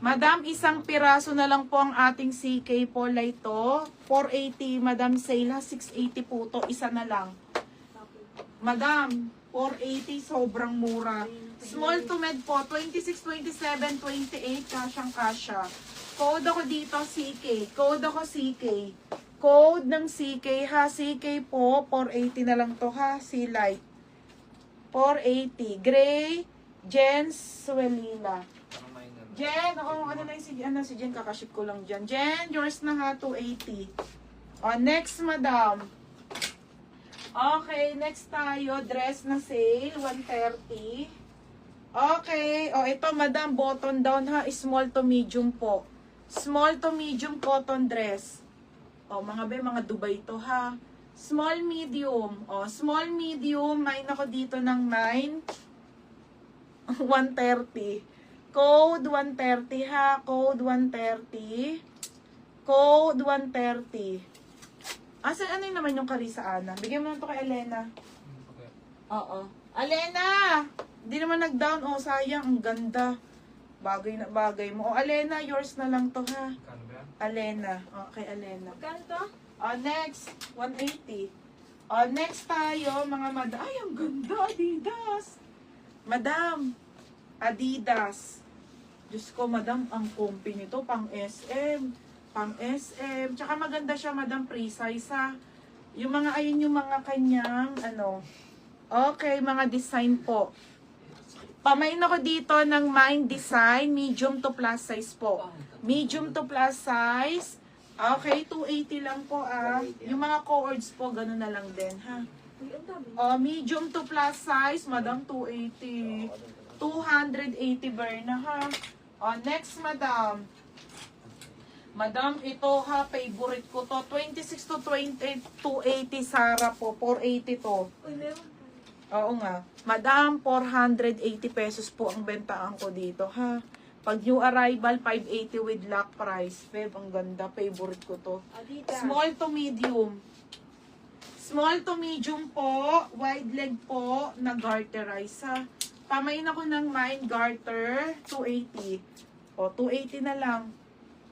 Madam, isang piraso na lang po ang ating CK Pola ito. 480, Madam, sale ha. 680 po to. Isa na lang. Madam, 480, sobrang mura. Small to med po, 26, 27, 28, kasyang kasya. Code ako dito, CK. Code ako CK. Code ng CK ha. CK po, 480 na lang to ha. C-Light. 480. Gray, Jen Suelila. Jen, ano na yung si Jen, kakaship ko lang dyan. Jen, yours na ha, 280. O, next, madam. Okay, next tayo, dress na sale, 130. Okay, o, ito, madam, button down ha, small to medium po. Small to medium cotton dress. O, mga Dubai to ha. Small, medium. O, small, medium, mine ako dito ng mine. 130. Code 130 ha. Code 130. Code 130. Asan ano yung naman yung Carissa Ana? Bigyan mo na ito kay Elena. Okay. Oo. Elena! Hindi naman nag-down. Oh, sayang. Ang ganda. Bagay na bagay mo. Oh, Elena, yours na lang to ha. Kano ba yan? Elena. Oh, kay Elena. Magkano to? Oh, next. 180. Oh, next tayo, mga madam. Ay, ang ganda. Adidas. Madam. Adidas. Diyos ko, madam, ang comfy nito, pang SM. Pang SM. Tsaka maganda siya, madam, precise ha. Yung mga, ayun yung mga kanyang, ano. Okay, mga design po. Pamain ako dito ng Mind Design, medium to plus size po. Medium to plus size. Okay, 280 lang po ah. Yung mga cords po, ganun na lang din ha. Uy, ang dami. Medium to plus size, madam, 280. 280 Berna ha. Next, madam. Madam, ito ha, favorite ko to. 26 to 20, 280 Sara po. 480 to. Uy, meron. Oo nga. Madam, 480 pesos po ang bentaan ko dito ha. Pag new arrival, 580 with lock price. Feb, ang ganda. Favorite ko to. Adidas. Small to medium. Small to medium po. Wide leg po na garterize ha. Pamain ako ng mine garter, 280. O, 280 na lang.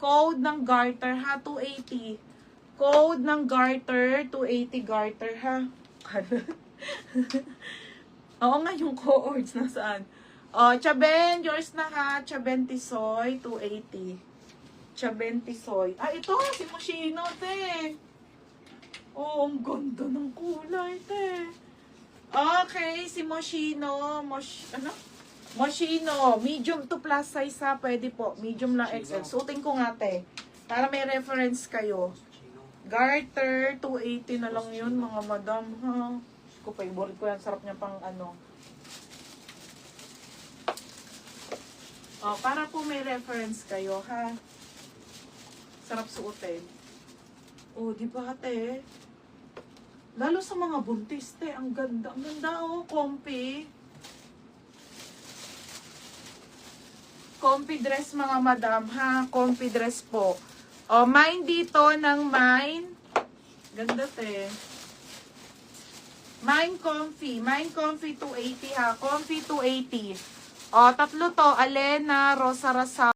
Code ng garter ha, 280. Code ng garter, 280 garter ha. Oo nga, yung cords nasaan. O, Chaben, yours na ha. Chaben Tisoy, 280. Chaben Tisoy. Ah, ito, si Moschino, te. Oh, ang ganda ng kulay, te. Okay, si Moschino, Moschino, medium to plus size ha, pwede po. Medium lang XL. Suotin ko nga te, para may reference kayo. Garter, 280 na lang yun mga madam ha. Ko favorite ko yan, sarap niya pang ano. Para po may reference kayo ha. Sarap suotin. Di ba te? Lalo sa mga buntis, te. Ang ganda. Ang ganda, oh. Comfy. Comfy dress, mga madam, ha? Comfy dress po. Mine dito ng mine. Ganda, te. Mine comfy. Mine comfy 280, ha? Comfy 280. Tatlo to. Alena, Rosa Rasa.